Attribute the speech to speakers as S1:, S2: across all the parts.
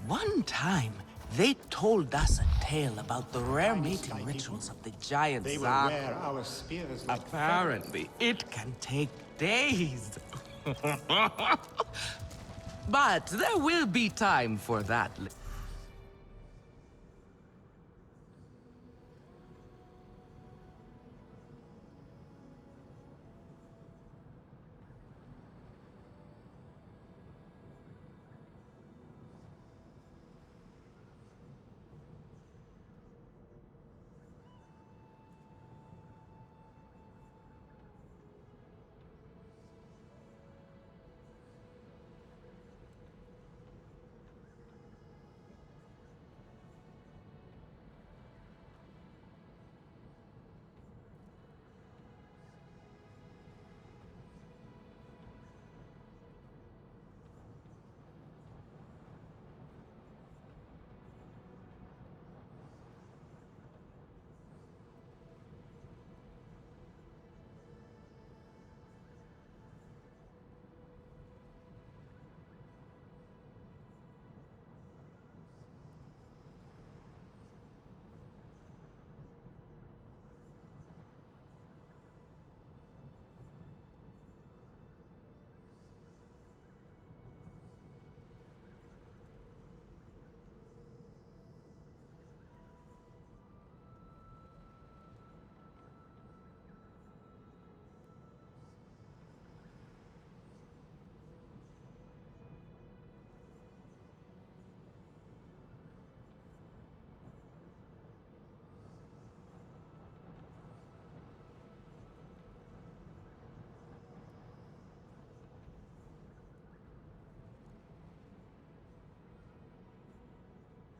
S1: One time, they told us a tale about the rare mating rituals of the giant
S2: They will
S1: Zak.
S2: wear our spears like
S1: Apparently, it can take days. But there will be time for that.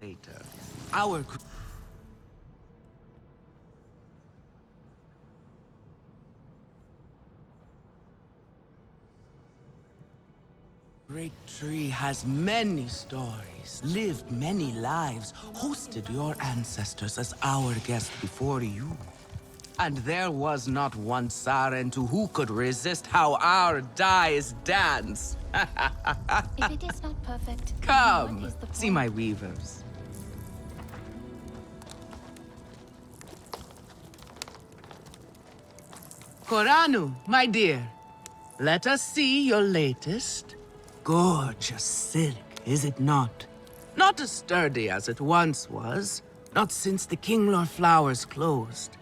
S1: Later, our great tree has many stories, lived many lives, hosted your ancestors as our guest before you. And there was not one Sarentu who could resist how our dyes dance.
S3: If it is not perfect, what
S1: Come,
S3: is the point?
S1: see my weavers. Koranu, my dear, let us see your latest. Gorgeous silk, is it not? Not as sturdy as it once was, not since the Kinglor flowers closed.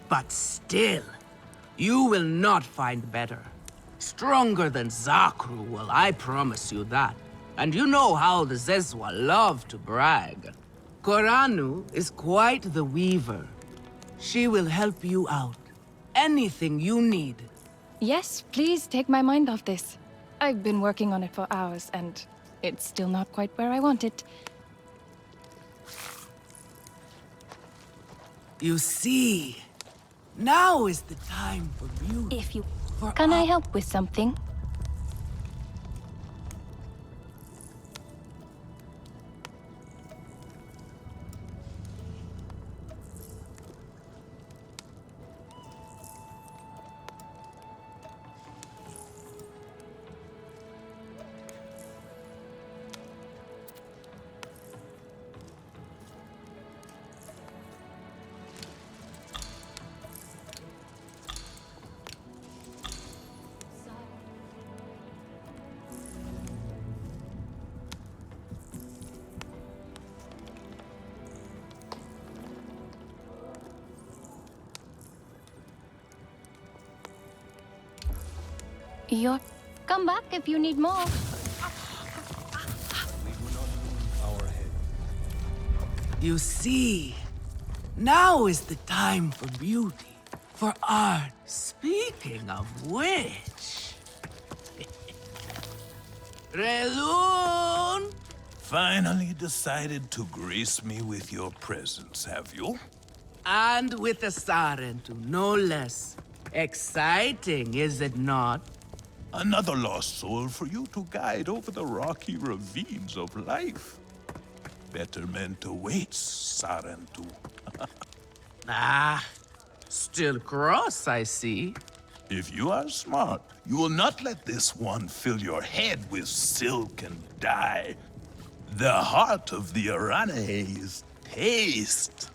S1: But still, you will not find better. Stronger than Zakru will, I promise you that. And you know how the Zezwa love to brag. Koranu is quite the weaver. She will help you out. Anything you need.
S3: Yes, please take my mind off this. I've been working on it for hours, and it's still not quite where I want it.
S1: You see, now is the time for beauty.
S3: If you...
S1: For
S3: Can I
S1: art.
S3: help with something? You're... Come back if you need more.
S1: You see, now is the time for beauty, for art. Speaking of which... Relun!
S4: Finally decided to grace me with your presence, have you?
S1: And with a Sarentu, no less. Exciting, is it not?
S4: Another lost soul for you to guide over the rocky ravines of life. Betterment awaits, Sarentu.
S1: Ah, still cross, I see.
S4: If you are smart, you will not let this one fill your head with silk and dye. The heart of the Arane is taste.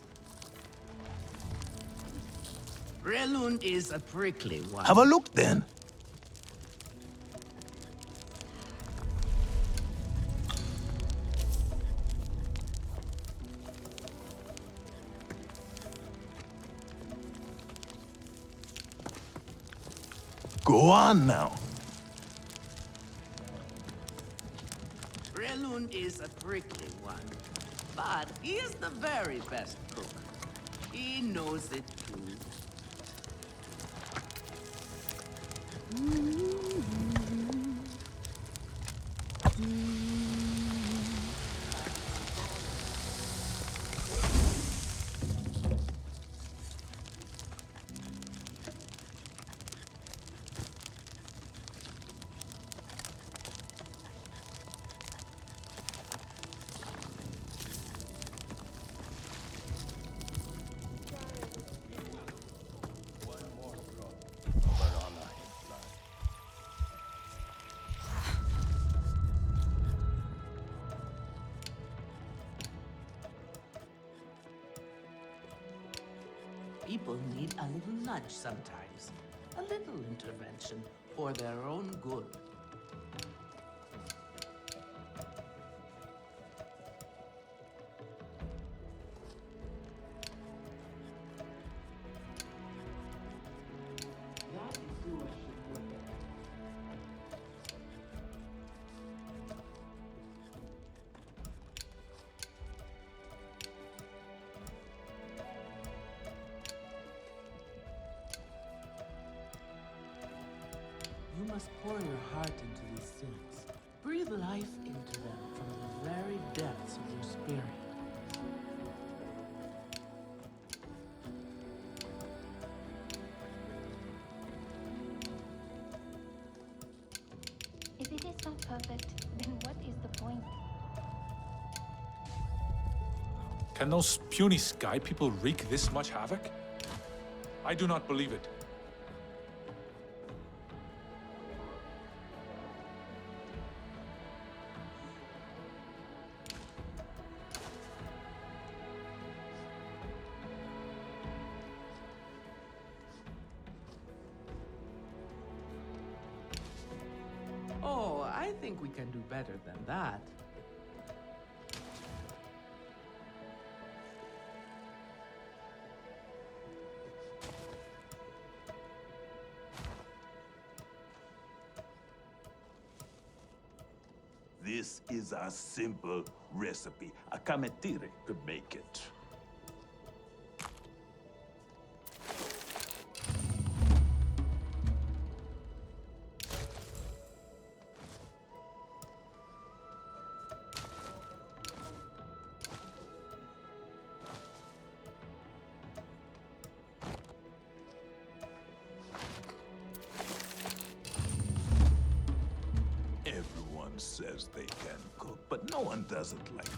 S1: Relund is a prickly one.
S4: Have a look then. Go on now.
S1: Relund is a prickly one, but he is the very best cook. He knows it too. People need a little nudge sometimes, a little intervention for their own good. You must pour your heart into these things. Breathe life into them from the very depths of your spirit.
S2: If it is not perfect, then what is the point?
S5: Can those puny sky people wreak this much havoc? I do not believe it.
S1: Oh, I think we can do better than that.
S4: This is a simple recipe. A kametire could make it. Everyone says they can cook, but no one does it like me.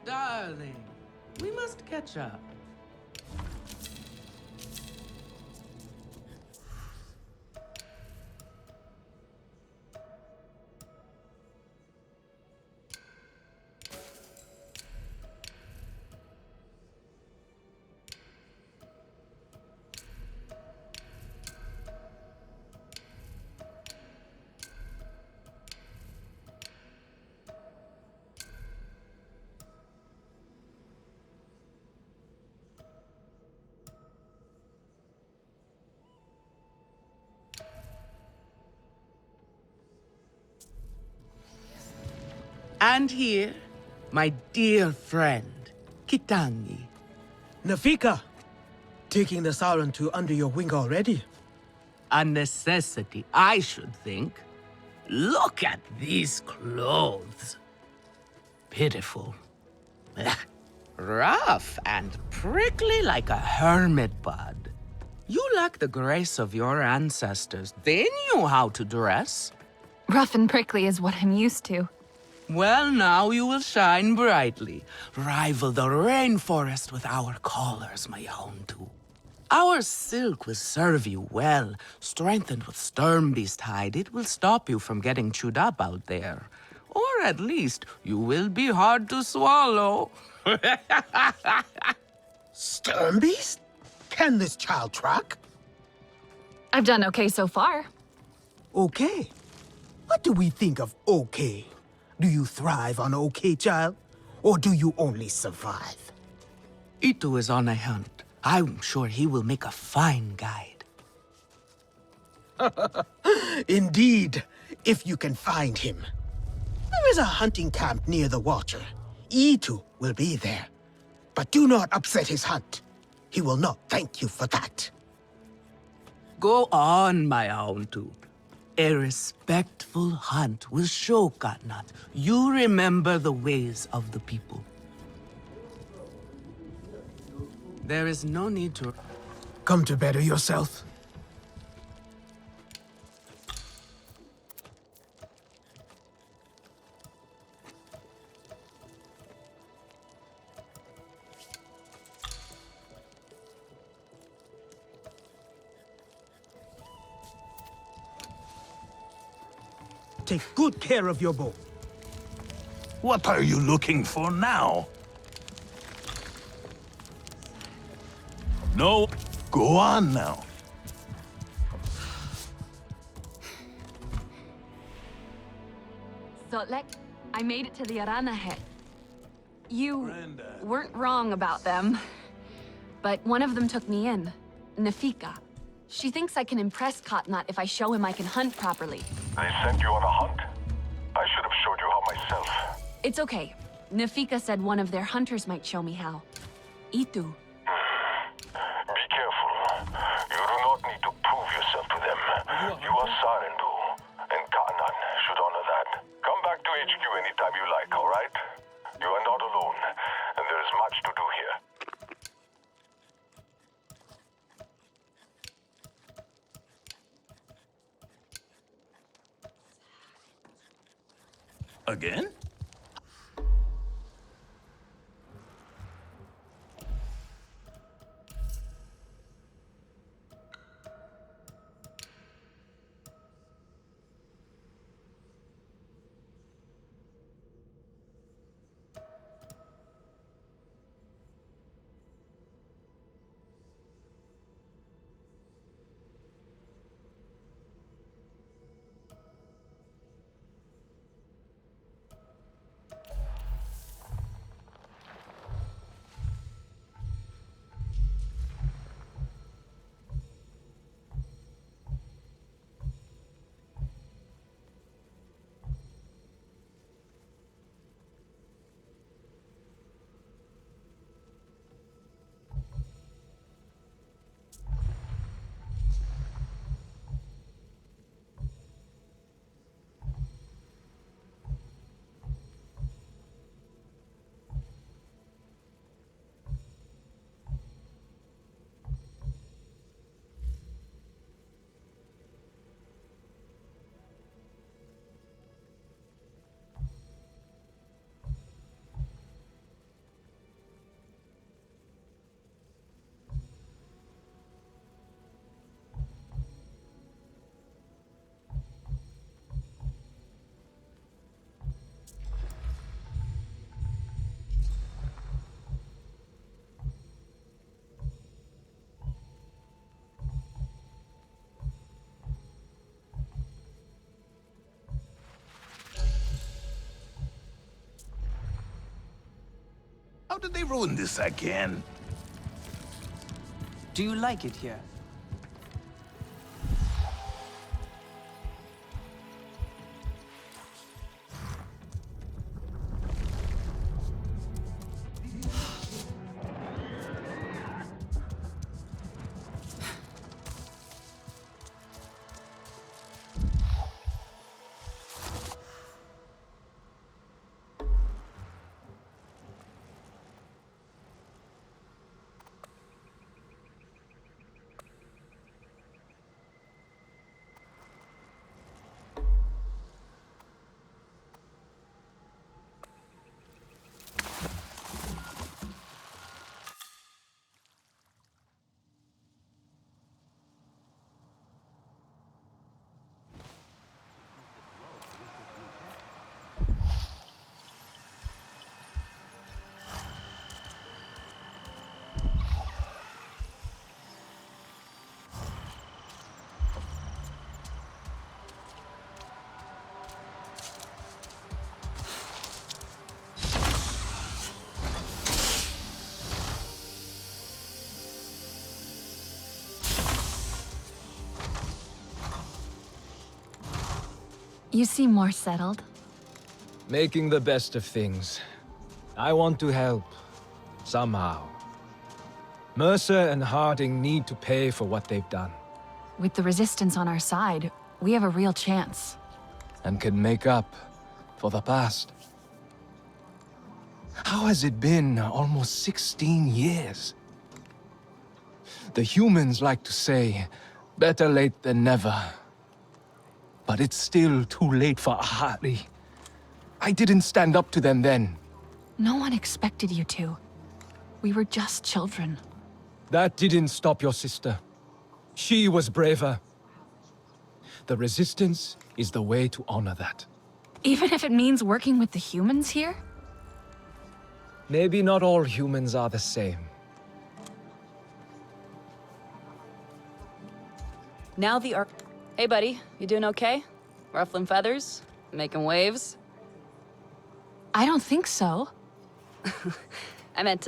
S1: Darling, we must catch up. And here, my dear friend, Kitangi.
S6: Nafika, taking the Sauron under your wing already?
S1: A necessity, I should think. Look at these clothes. Pitiful. Rough and prickly like a hermit bud. You lack the grace of your ancestors. They knew how to dress.
S3: Rough and prickly is what I'm used to.
S1: Well, now you will shine brightly. Rival the rainforest with our collars, my Houndu. Our silk will serve you well. Strengthened with Sturmbeast hide, it will stop you from getting chewed up out there. Or at least, you will be hard to swallow.
S6: Sternbeast? Can this child track?
S3: I've done okay so far.
S6: Okay. What do we think of okay? Do you thrive on okay, child? Or do you only survive?
S1: Itu is on a hunt. I'm sure he will make a fine guide.
S6: Indeed, if you can find him. There is a hunting camp near the Watcher. Itu will be there. But do not upset his hunt. He will not thank you for that.
S1: Go on, my Houndu. A respectful hunt will show Katnat you remember the ways of the people. There is no need to...
S6: Come to better yourself. Take good care of your bow.
S4: What are you looking for now? No, go on now.
S7: Sotlek, I made it to the Arana head. You
S4: Brenda.
S7: weren't wrong about them. But one of them took me in. Nafika. She thinks I can impress Katnat if I show him I can hunt properly.
S8: They sent you on a hunt? I should have showed you how myself.
S7: It's okay. Nafika said one of their hunters might show me how. Itu.
S8: Be careful. You do not need to prove yourself to them. You are Sarendu, and Kanan should honor that. Come back to HQ anytime you like, alright? You are not alone, and there is much to do here.
S4: Again? How did they ruin this again?
S9: Do you like it here?
S7: You seem more settled.
S9: Making the best of things. I want to help. Somehow. Mercer and Harding need to pay for what they've done.
S7: With the Resistance on our side, we have a real chance.
S9: And can make up for the past. How has it been almost 16 years? The humans like to say, better late than never. But it's still too late for Ahari. I didn't stand up to them then.
S7: No one expected you to. We were just children.
S9: That didn't stop your sister. She was braver. The Resistance is the way to honor that.
S7: Even if it means working with the humans here?
S9: Maybe not all humans are the same.
S10: Now the arc. Hey, buddy. You doing okay? Ruffling feathers? Making waves?
S7: I don't think so.
S10: I meant,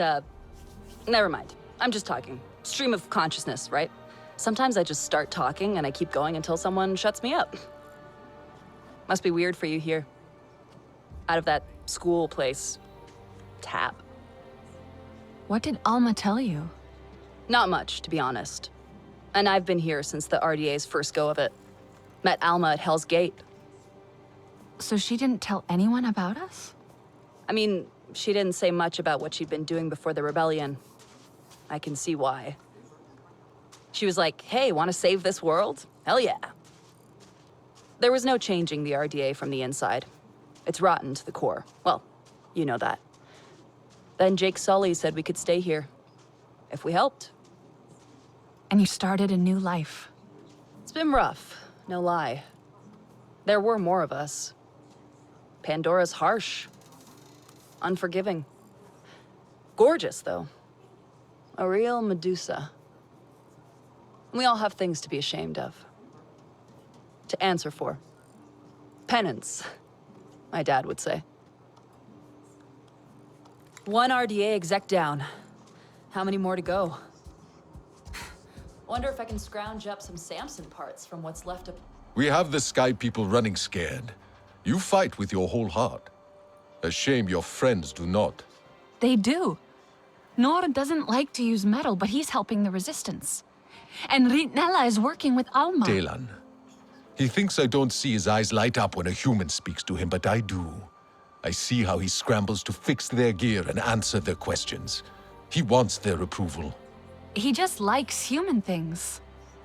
S10: never mind. I'm just talking. Stream of consciousness, right? Sometimes I just start talking and I keep going until someone shuts me up. Must be weird for you here. Out of that school place. Tap.
S7: What did Alma tell you?
S10: Not much, to be honest. And I've been here since the RDA's first go of it. Met Alma at Hell's Gate.
S7: So she didn't tell anyone about us?
S10: I mean, she didn't say much about what she'd been doing before the rebellion. I can see why. She was like, hey, want to save this world? Hell yeah. There was no changing the RDA from the inside. It's rotten to the core. Well, you know that. Then Jake Sully said we could stay here. If we helped.
S7: And you started a new life.
S10: It's been rough, no lie. There were more of us. Pandora's harsh. Unforgiving. Gorgeous, though. A real Medusa. We all have things to be ashamed of. To answer for. Penance, my dad would say. One RDA exec down. How many more to go? Wonder if I can scrounge up some Samson parts from what's left of...
S8: We have the Sky People running scared. You fight with your whole heart. A shame your friends do not.
S7: They do. Nor doesn't like to use metal, but he's helping the Resistance. And Ritnella is working with Alma.
S8: Delan. He thinks I don't see his eyes light up when a human speaks to him, but I do. I see how he scrambles to fix their gear and answer their questions. He wants their approval.
S7: He just likes human things.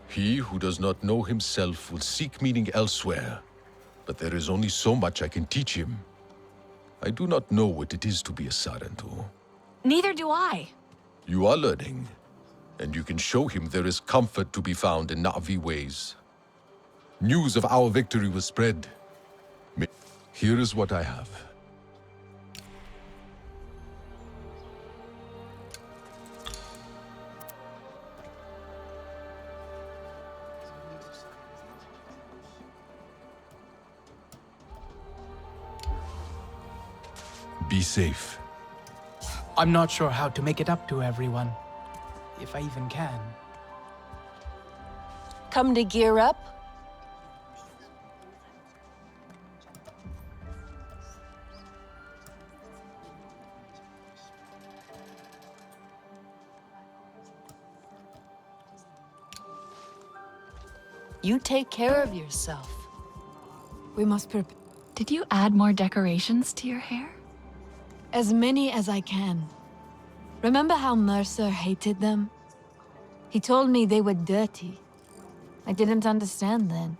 S8: He who does not know himself will seek meaning elsewhere. But there is only so much I can teach him. I do not know what it is to be a Sarentu.
S7: Neither do I.
S8: You are learning, and you can show him there is comfort to be found in Na'vi ways. News of our victory was spread. Here is what I have. Be safe.
S6: I'm not sure how to make it up to everyone. If I even can.
S10: Come to gear up? You take care of yourself.
S11: We must prepare
S7: Did you add more decorations to your hair?
S11: as many as I can. Remember how Mercer hated them? He told me they were dirty. I didn't understand then.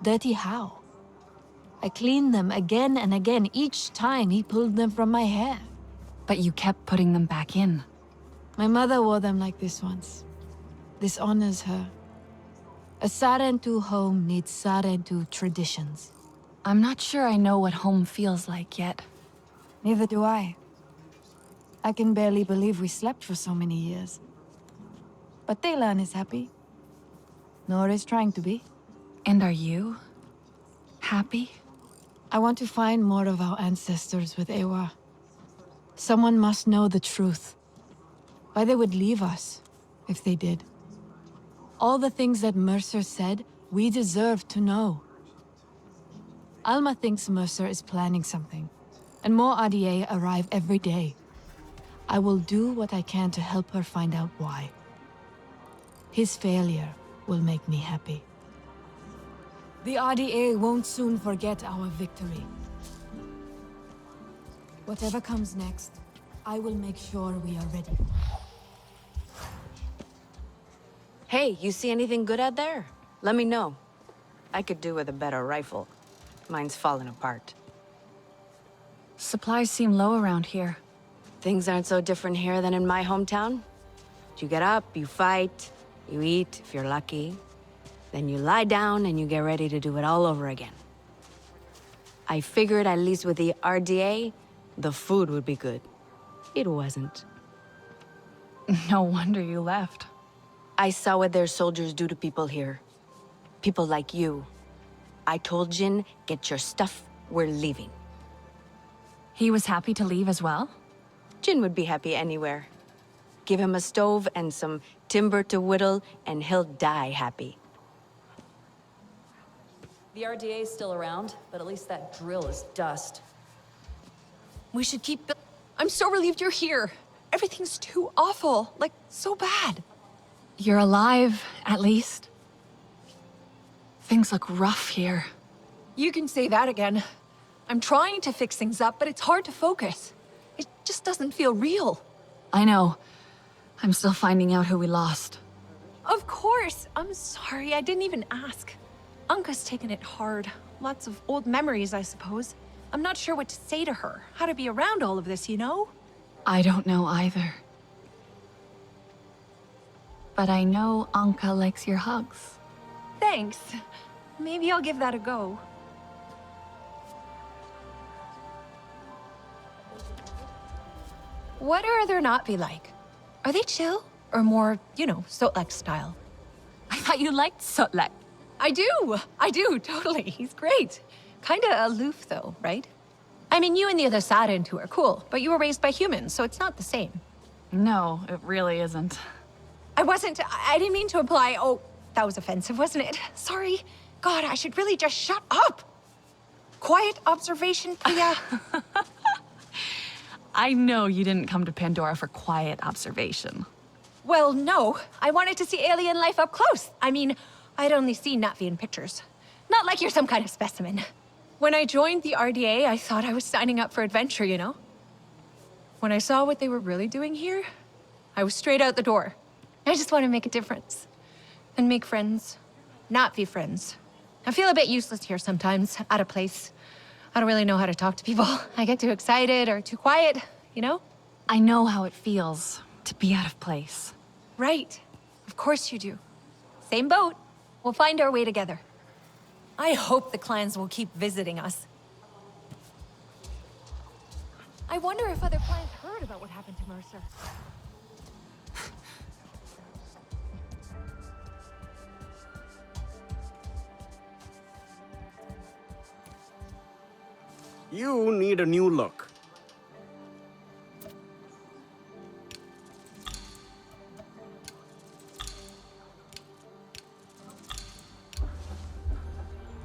S11: Dirty how? I cleaned them again and again each time he pulled them from my hair.
S7: But you kept putting them back in.
S11: My mother wore them like this once. This honors her. A Sarentu home needs Sarentu traditions.
S7: I'm not sure I know what home feels like yet.
S11: Neither do I. I can barely believe we slept for so many years. But Delan is happy. Nor is trying to be.
S7: And are you happy?
S11: I want to find more of our ancestors with Ewa. Someone must know the truth. Why they would leave us, if they did. All the things that Mercer said, we deserve to know. Alma thinks Mercer is planning something, and more RDA arrive every day. I will do what I can to help her find out why. His failure will make me happy. The RDA won't soon forget our victory. Whatever comes next, I will make sure we are ready.
S10: Hey, you see anything good out there? Let me know. I could do with a better rifle. Mine's falling apart.
S7: Supplies seem low around here.
S10: Things aren't so different here than in my hometown. You get up, you fight, you eat, if you're lucky. Then you lie down and you get ready to do it all over again. I figured at least with the RDA, the food would be good. It wasn't.
S7: No wonder you left.
S10: I saw what their soldiers do to people here. People like you. I told Jin, get your stuff, we're leaving.
S7: He was happy to leave as well?
S10: Jin would be happy anywhere. Give him a stove and some timber to whittle, and he'll die happy.
S12: The RDA is still around, but at least that drill is dust.
S13: We should keep... I'm so relieved you're here. Everything's too awful. Like, so bad.
S7: You're alive, at least. Things look rough here.
S13: You can say that again. I'm trying to fix things up, but it's hard to focus. It just doesn't feel real.
S7: I know. I'm still finding out who we lost.
S13: Of course. I'm sorry, I didn't even ask. Anka's taken it hard. Lots of old memories, I suppose. I'm not sure what to say to her. How to be around all of this, you know?
S7: I don't know either. But I know Anka likes your hugs.
S13: Thanks. Maybe I'll give that a go. What are their Navi like? Are they chill? Or more, you know, Sotlek style?
S7: I thought you liked Sotlek.
S13: I do, totally. He's great. Kinda aloof though, right? I mean, you and the other Sarentu are cool, but you were raised by humans, so it's not the same.
S7: No, it really isn't.
S13: I didn't mean to imply, oh, that was offensive, wasn't it? Sorry. God, I should really just shut up. Quiet observation, Priya.
S7: I know you didn't come to Pandora for quiet observation.
S13: Well, no. I wanted to see alien life up close. I mean, I'd only seen Na'vi in pictures. Not like you're some kind of specimen. When I joined the RDA, I thought I was signing up for adventure, you know? When I saw what they were really doing here, I was straight out the door. I just want to make a difference. And make friends. Na'vi friends. I feel a bit useless here sometimes, out of place. I don't really know how to talk to people. I get too excited or too quiet, you know?
S7: I know how it feels to be out of place.
S13: Right. Of course you do. Same boat. We'll find our way together. I hope the clans will keep visiting us. I wonder if other clans heard about what happened to Mercer.
S14: You need a new look.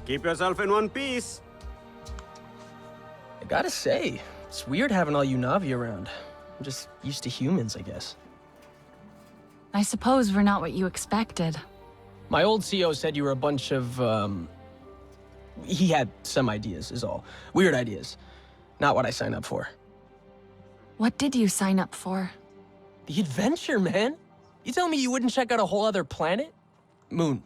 S14: Keep yourself in one piece.
S15: I gotta say, it's weird having all you Na'vi around. I'm just used to humans, I guess.
S7: I suppose we're not what you expected.
S15: My old CO said you were a bunch of, he had some ideas, is all. Weird ideas. Not what I signed up for.
S7: What did you sign up for?
S15: The adventure, man. You tell me you wouldn't check out a whole other planet? Moon.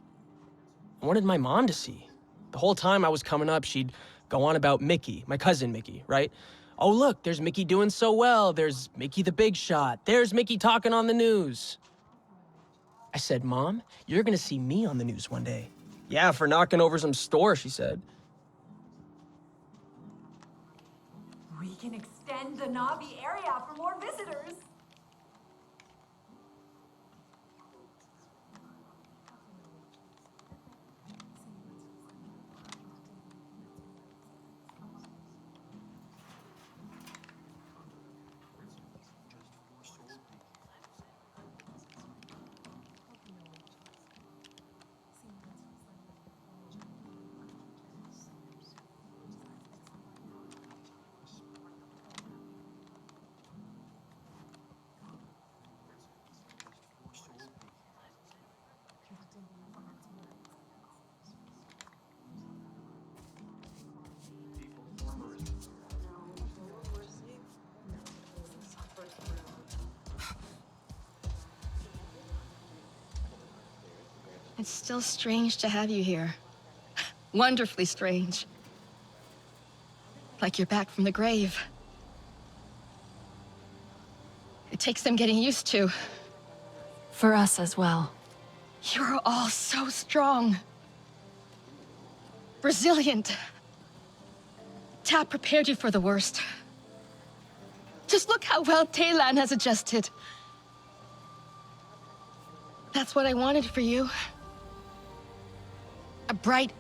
S15: I wanted my mom to see. The whole time I was coming up, she'd go on about Mickey, my cousin Mickey, right? Oh, look, there's Mickey doing so well. There's Mickey the big shot. There's Mickey talking on the news. I said, Mom, you're gonna see me on the news one day. Yeah, for knocking over some store, she said.
S13: We can extend the Na'vi area for more visitors.
S3: It's still strange to have you here. Wonderfully strange. Like you're back from the grave. It takes some getting used to.
S11: For us as well.
S3: You're all so strong. Resilient. Tap prepared you for the worst. Just look how well Taylan has adjusted. That's what I wanted for you. A bright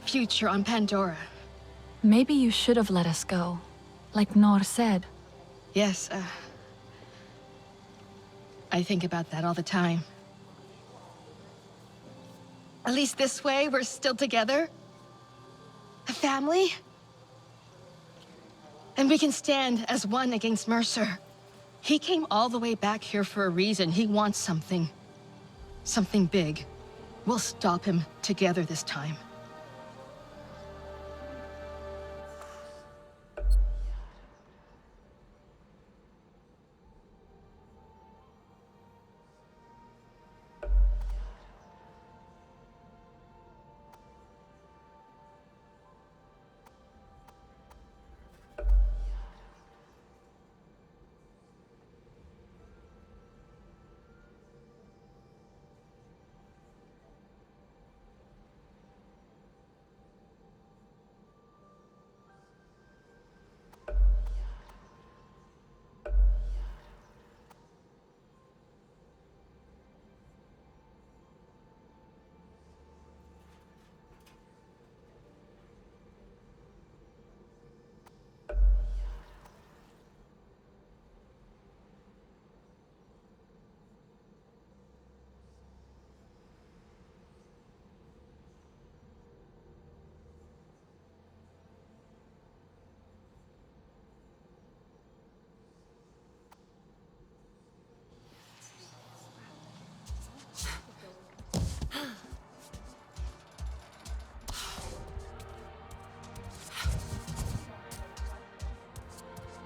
S3: future on Pandora.
S11: Maybe you should have let us go, like Nor said.
S3: Yes, I think about that all the time. At least this way, we're still together. A family. And we can stand as one against Mercer. He came all the way back here for a reason. He wants something. Something big. We'll stop him together this time.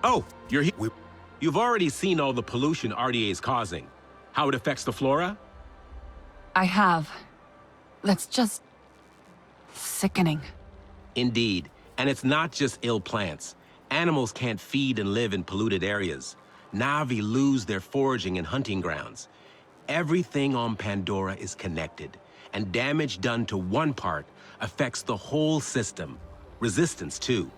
S16: Oh, you're here. You've already seen all the pollution RDA is causing. How it affects the flora?
S7: I have. That's just... sickening.
S16: Indeed. And it's not just ill plants. Animals can't feed and live in polluted areas. Na'vi lose their foraging and hunting grounds. Everything on Pandora is connected, and damage done to one part affects the whole system. Resistance, too.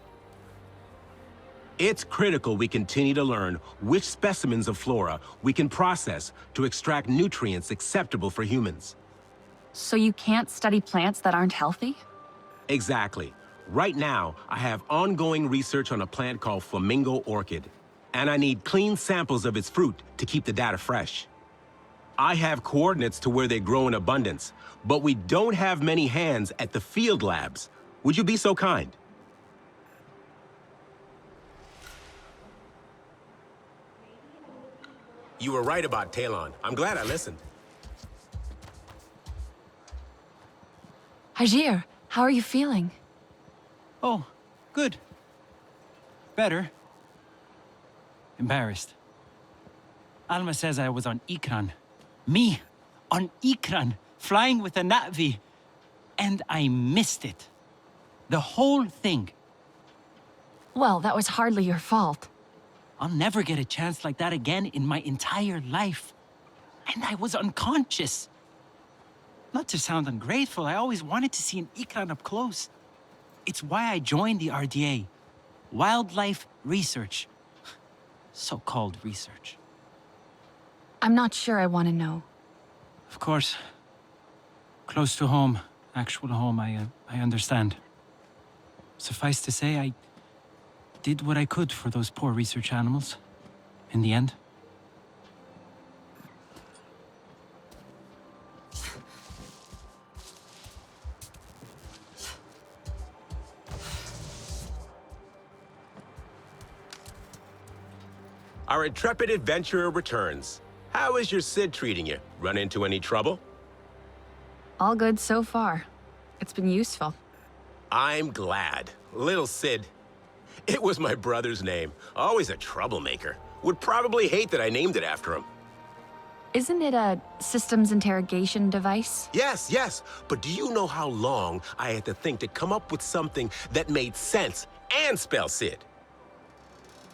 S16: It's critical we continue to learn which specimens of flora we can process to extract nutrients acceptable for humans.
S7: So you can't study plants that aren't healthy?
S16: Exactly. Right now, I have ongoing research on a plant called flamingo orchid, and I need clean samples of its fruit to keep the data fresh. I have coordinates to where they grow in abundance, but we don't have many hands at the field labs. Would you be so kind? You were right about Talon. I'm glad I listened.
S11: Hajir, how are you feeling?
S17: Oh, good. Better. Embarrassed. Alma says I was on Ikran. Me, on Ikran, flying with a Na'vi. And I missed it. The whole thing.
S11: Well, that was hardly your fault.
S17: I'll never get a chance like that again in my entire life. And I was unconscious. Not to sound ungrateful, I always wanted to see an Ikran up close. It's why I joined the RDA. Wildlife research. So-called research.
S7: I'm not sure I want to know.
S17: Of course. Close to home, actual home, I understand. Suffice to say, I did what I could for those poor research animals. In the end.
S16: Our intrepid adventurer returns. How is your Sid treating you? Run into any trouble?
S7: All good so far. It's been useful.
S16: I'm glad. Little Sid. It was my brother's name. Always a troublemaker. Would probably hate that I named it after him.
S7: Isn't it a systems interrogation device?
S16: Yes, yes. But do you know how long I had to think to come up with something that made sense and spell Sid?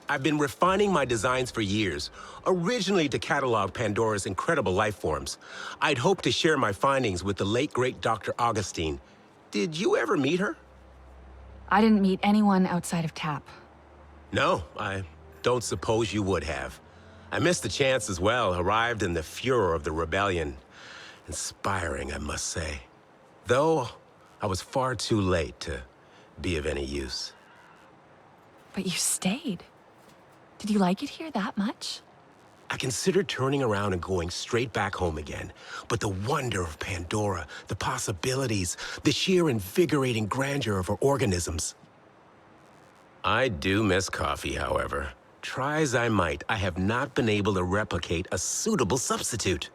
S16: I've been refining my designs for years, originally to catalog Pandora's incredible life forms. I'd hoped to share my findings with the late, great Dr. Augustine. Did you ever meet her?
S7: I didn't meet anyone outside of Tap.
S16: No, I don't suppose you would have. I missed the chance as well, arrived in the furor of the rebellion. Inspiring, I must say. Though, I was far too late to be of any use.
S7: But you stayed. Did you like it here that much?
S16: I considered turning around and going straight back home again. But the wonder of Pandora, the possibilities, the sheer invigorating grandeur of her organisms. I do miss coffee, however. Try as I might, I have not been able to replicate a suitable substitute.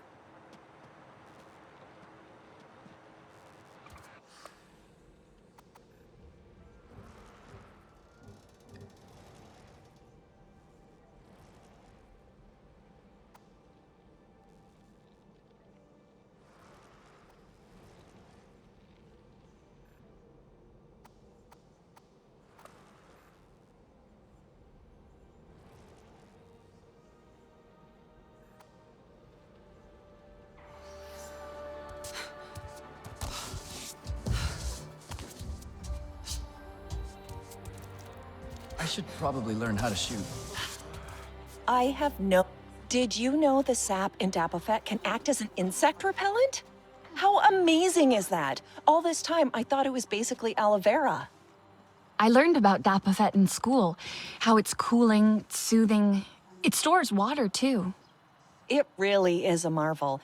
S18: I should probably learn how to shoot.
S19: I have no... Did you know the sap in Dapofet can act as an insect repellent? How amazing is that? All this time, I thought it was basically aloe vera.
S7: I learned about Dapofet in school. How it's cooling, soothing. It stores water, too.
S19: It really is a marvel.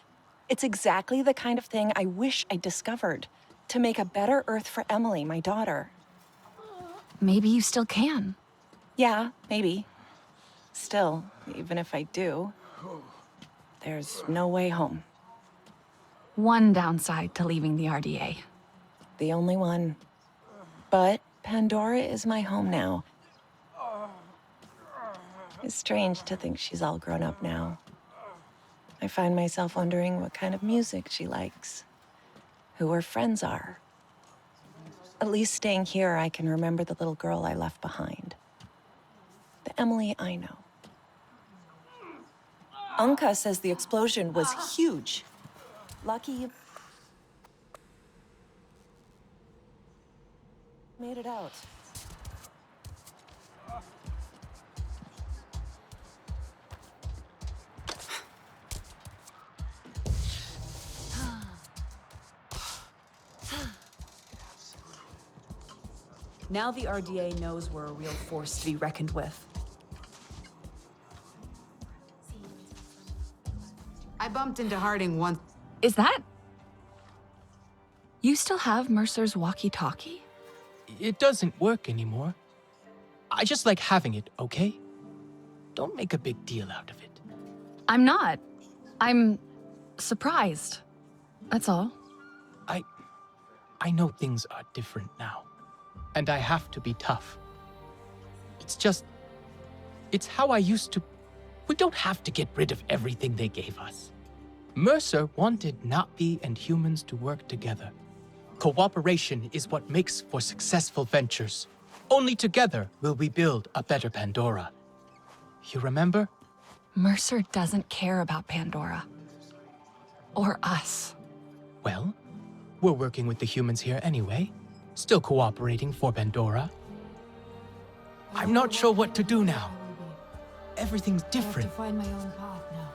S19: It's exactly the kind of thing I wish I discovered to make a better Earth for Emily, my daughter.
S7: Maybe you still can.
S19: Yeah, maybe. Still, even if I do, there's no way home.
S7: One downside to leaving the RDA.
S19: The only one. But Pandora is my home now. It's strange to think she's all grown up now. I find myself wondering what kind of music she likes, who her friends are. At least staying here, I can remember the little girl I left behind. The Emily I know. Anka says the explosion was huge. Lucky you made it out.
S10: Now the RDA knows we're a real force to be reckoned with.
S20: I bumped into Harding once.
S7: Is that... You still have Mercer's walkie-talkie?
S15: It doesn't work anymore. I just like having it, okay? Don't make a big deal out of it.
S7: I'm not. I'm surprised. That's all.
S15: I know things are different now. And I have to be tough. It's just... It's how I used to... We don't have to get rid of everything they gave us. Mercer wanted Navi and humans to work together. Cooperation is what makes for successful ventures. Only together will we build a better Pandora. You remember?
S7: Mercer doesn't care about Pandora. Or us.
S15: Well, we're working with the humans here anyway. Still cooperating for Pandora. I'm not sure what to do now. Everything's different.
S11: I have to find my own path now.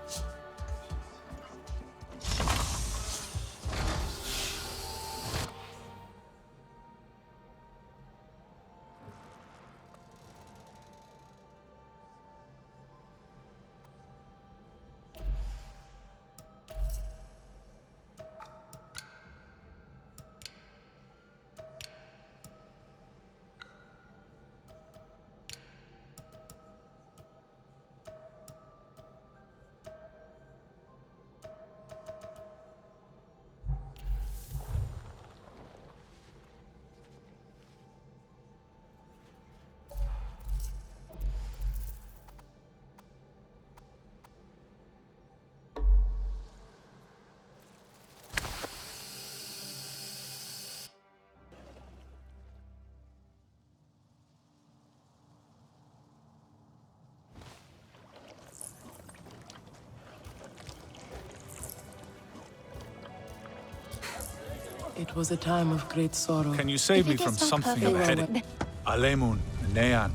S21: It was a time of great sorrow.
S5: Can you save me from something I'm headed? Alemun and Nean,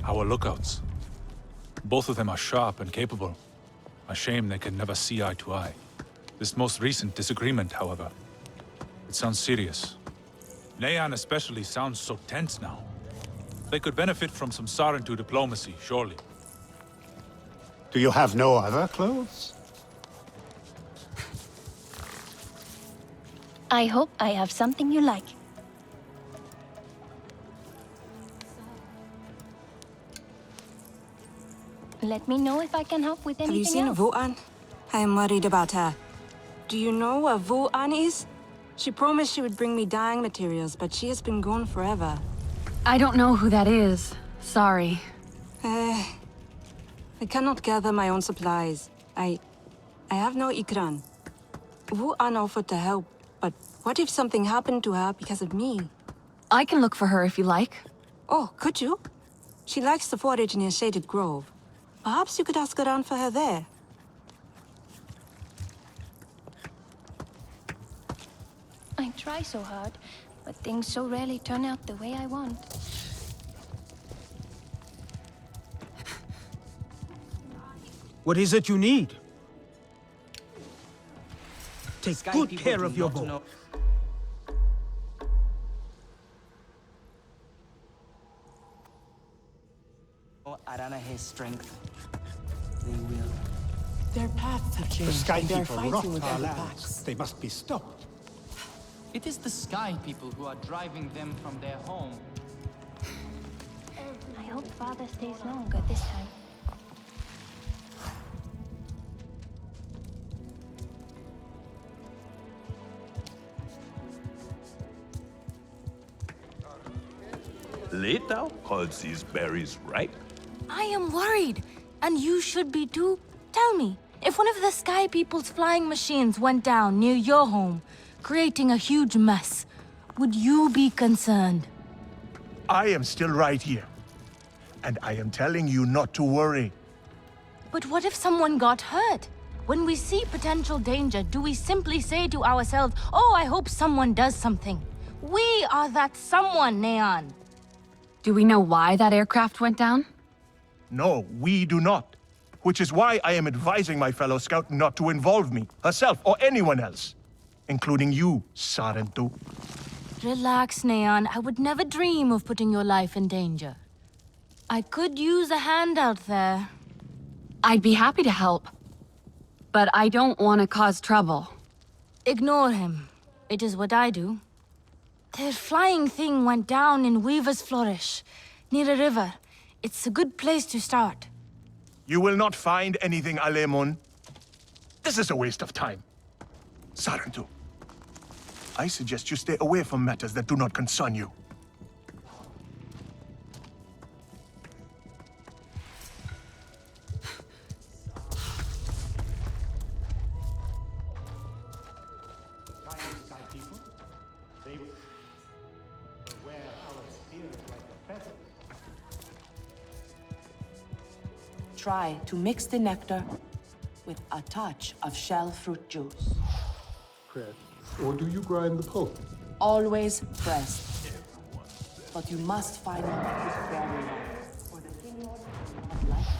S5: our lookouts. Both of them are sharp and capable. A shame they can never see eye to eye. This most recent disagreement, however, it sounds serious. Nean especially sounds so tense now. They could benefit from some Sarentu diplomacy, surely.
S22: Do you have no other clothes?
S2: I hope I have something you like. Let me know if I can help with anything
S23: Have you seen
S2: else.
S23: Vuan? I am worried about her. Do you know where Vuan is? She promised she would bring me dyeing materials, but she has been gone forever.
S7: I don't know who that is. Sorry.
S23: I cannot gather my own supplies. I have no ikran. Vuan offered to help, but what if something happened to her because of me?
S7: I can look for her if you like.
S23: Oh, could you? She likes to forage near Shaded Grove. Perhaps you could ask around for her there.
S2: I try so hard, but things so rarely turn out the way I want.
S6: What is it you need? Take
S24: Sky
S6: good
S24: people
S6: care
S24: do
S6: of your
S24: not
S6: bow.
S24: know- Aranahe's strength. They will.
S21: Their paths have
S22: The
S21: changed.
S22: Sky
S21: and they're
S22: People
S21: fighting
S22: rot
S21: with
S22: our
S21: other
S22: lands.
S21: packs.
S22: They must be stopped.
S18: It is the Sky People who are driving them from their home.
S2: I hope Father stays longer this time.
S4: Leto calls these berries ripe.
S11: I am worried, and you should be too. Tell me, if one of the Sky People's flying machines went down near your home, creating a huge mess, would you be concerned?
S25: I am still right here. And I am telling you not to worry.
S11: But what if someone got hurt? When we see potential danger, do we simply say to ourselves, oh, I hope someone does something? We are that someone, Neon.
S7: Do we know why that aircraft went down?
S25: No, we do not. Which is why I am advising my fellow scout not to involve me, herself, or anyone else. Including you, Sarentu.
S11: Relax, Neon. I would never dream of putting your life in danger. I could use a hand out there.
S7: I'd be happy to help. But I don't want to cause trouble.
S11: Ignore him. It is what I do. Their flying thing went down in Weaver's Flourish, near a river. It's a good place to start.
S25: You will not find anything, Alemun. This is a waste of time. Sarentu, I suggest you stay away from matters that do not concern you.
S23: Try to mix the nectar with a touch of shell fruit juice.
S22: Press. Or do you grind the pulp?
S23: Always pressed. But you must find one that is very long, or the king will not like it.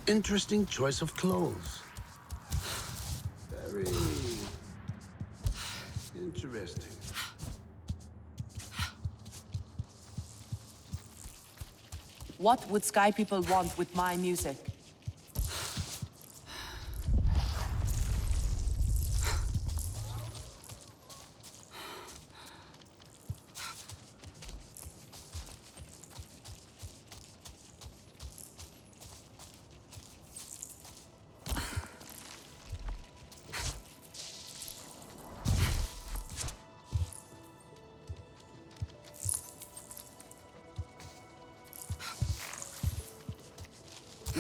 S26: Interesting choice of clothes. Very interesting.
S23: What would Sky People want with my music?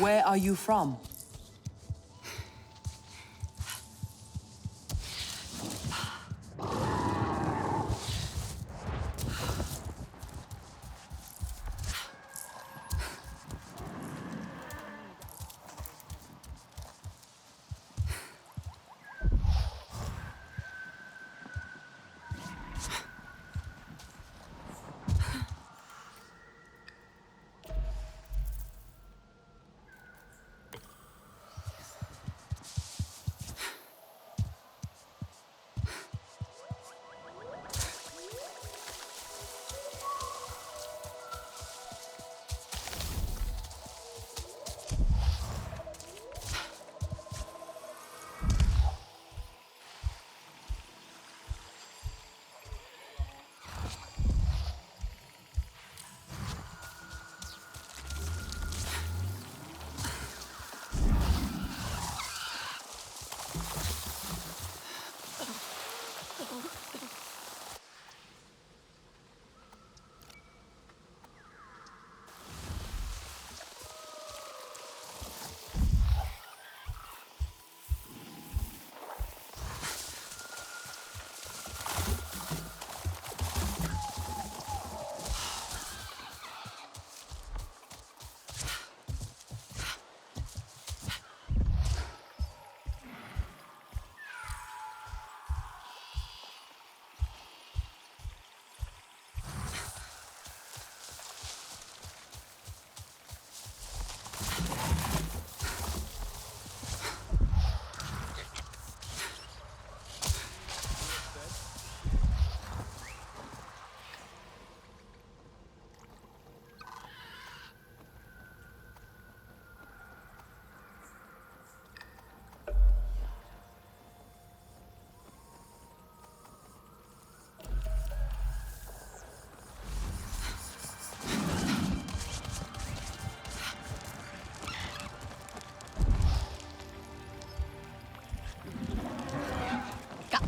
S21: Where are you from?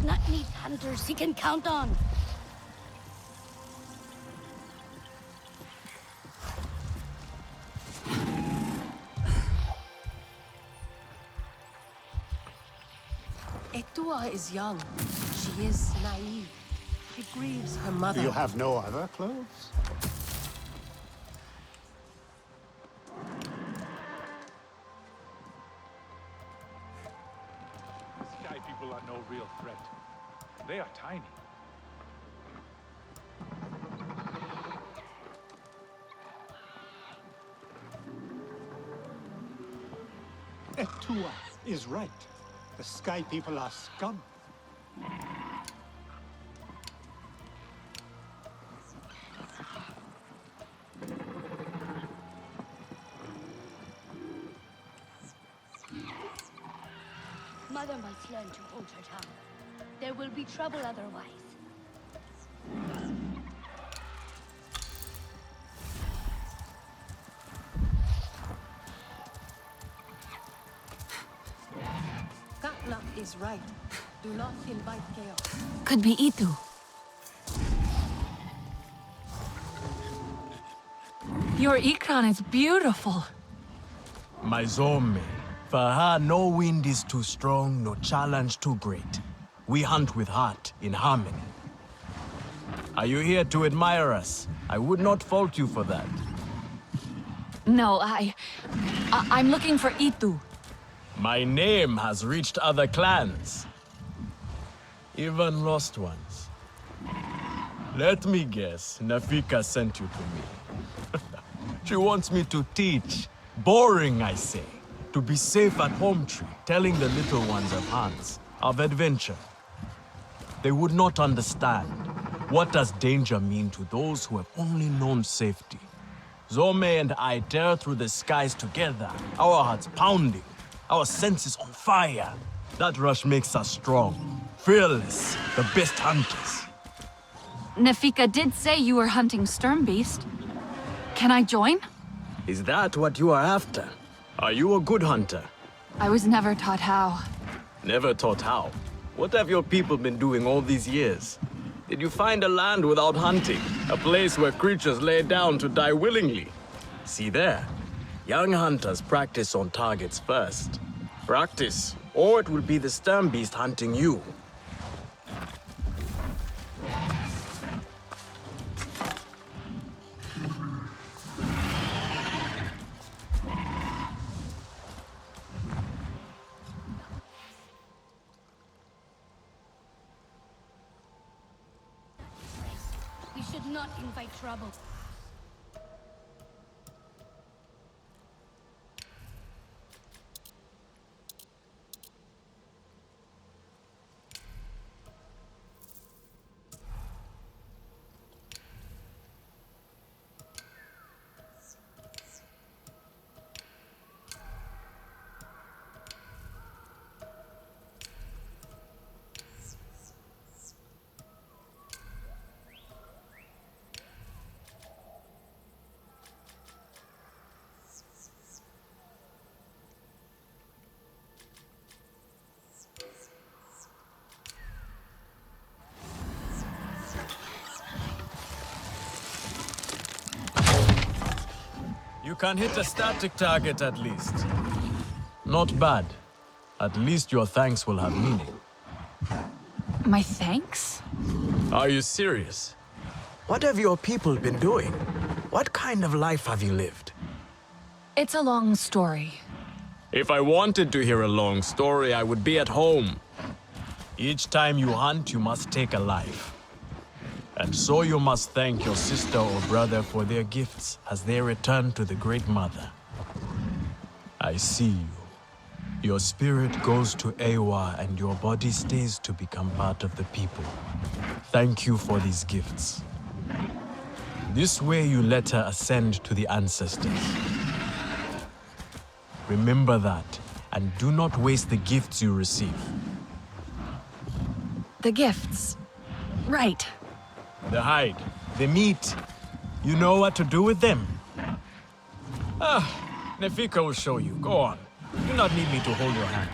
S1: Not need hunters he can count on.
S21: Etua is young. She is naive. She grieves her mother.
S22: Do you have no other clothes?
S5: Sky people are no real threat. They are tiny.
S22: Etua is right. The Sky people are scum.
S1: Mother must learn to hold her tongue. There will be trouble otherwise.
S21: Katna is right. Do not invite chaos.
S11: Could be Itu. Your Ikran is beautiful.
S8: My Zome. For her, no wind is too strong, no challenge too great. We hunt with heart, in harmony. Are you here to admire us? I would not fault you for that.
S11: No, I'm looking for Itu.
S8: My name has reached other clans. Even lost ones. Let me guess, Nafika sent you to me. She wants me to teach. Boring, I say. To be safe at home tree, telling the little ones of Hans, of adventure. They would not understand. What does danger mean to those who have only known safety? Zome and I dare through the skies together, our hearts pounding, our senses on fire. That rush makes us strong, fearless, the best hunters.
S11: Nafika did say you were hunting Sternbeast. Can I join?
S8: Is that what you are after? Are you a good hunter?
S11: I was never taught how.
S8: Never taught how? What have your people been doing all these years? Did you find a land without hunting? A place where creatures lay down to die willingly? See there. Young hunters practice on targets first. Practice, or it will be the stern beast hunting you.
S1: We should not invite trouble.
S8: You can hit a static target at least. Not bad. At least your thanks will have meaning.
S7: My thanks?
S8: Are you serious? What have your people been doing? What kind of life have you lived?
S7: It's a long story.
S8: If I wanted to hear a long story, I would be at home. Each time you hunt, you must take a life. And so you must thank your sister or brother for their gifts as they return to the Great Mother. I see you. Your spirit goes to Ewa and your body stays to become part of the people. Thank you for these gifts. This way you let her ascend to the ancestors. Remember that, and do not waste the gifts you receive.
S7: The gifts. Right.
S8: The hide, the meat. You know what to do with them? Nefika will show you. Go on. You do not need me to hold your hand.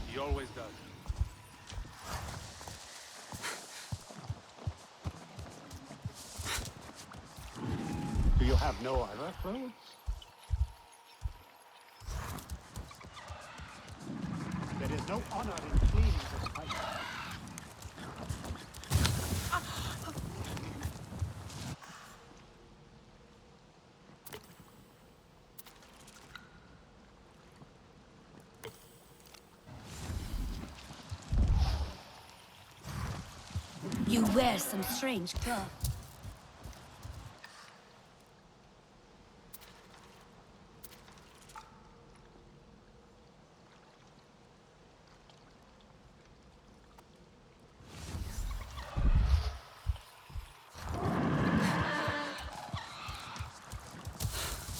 S5: He always does.
S22: Do you have no other clothes? There is no honor in cleaning this pipe.
S1: You wear some strange clothes.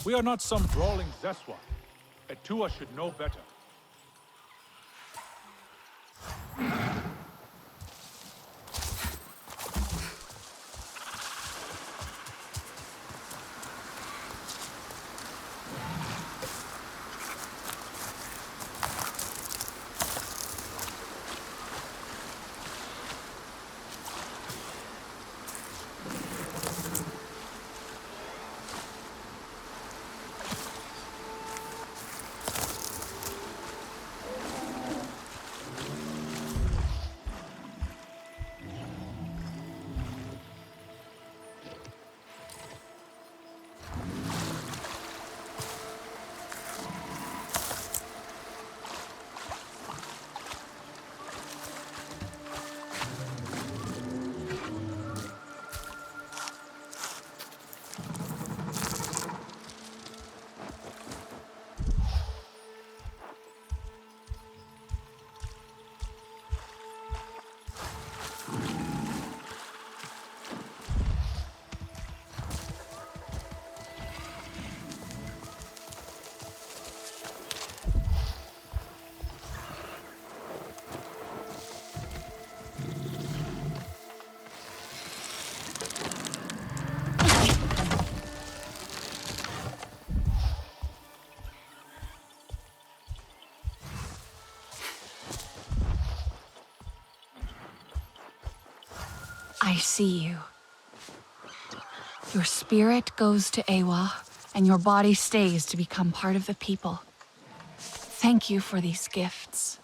S5: We are not some brawling Zeswa. Etua should know better.
S7: I see you. Your spirit goes to Ewa, and your body stays to become part of the people. Thank you for these gifts.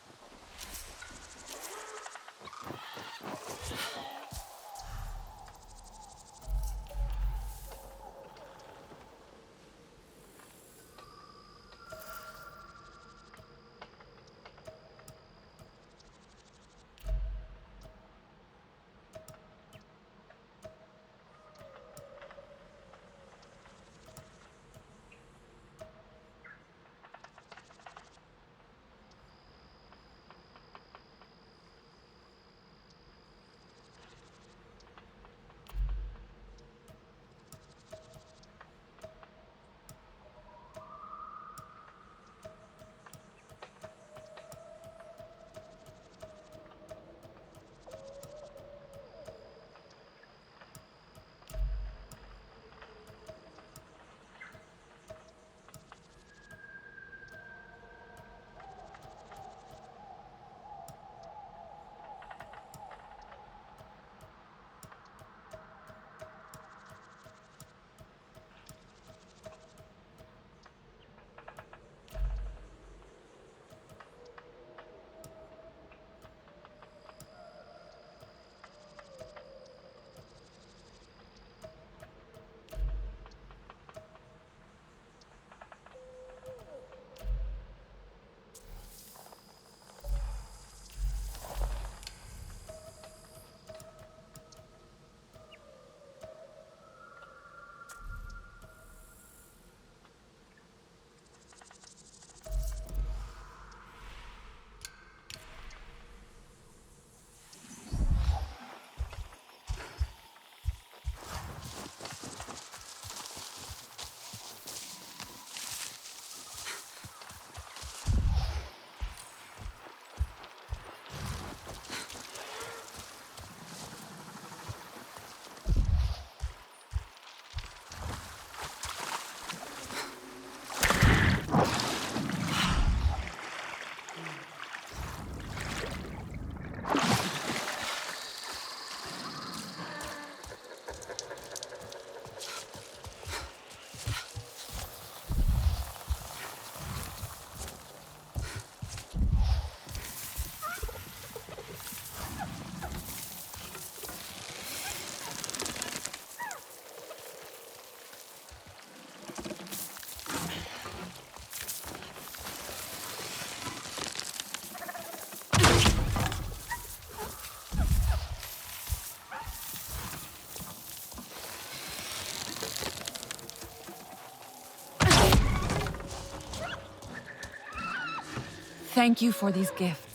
S7: Thank you for these gifts.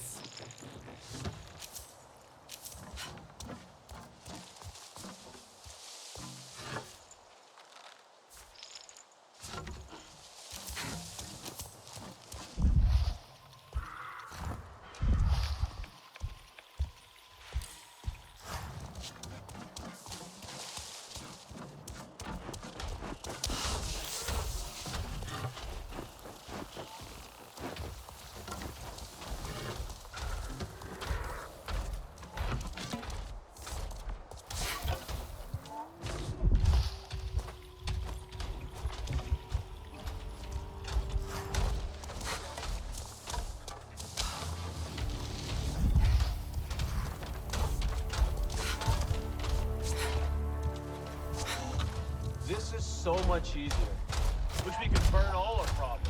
S3: This is so much easier. Wish we could burn all our problems.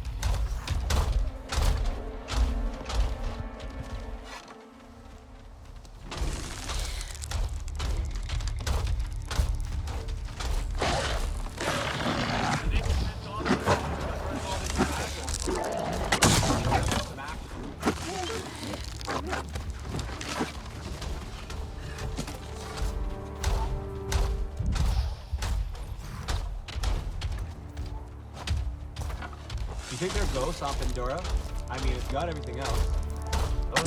S9: You think there are ghosts on Pandora? I mean, it's got everything else.
S3: Oh,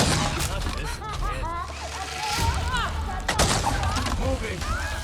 S3: not this. Moving!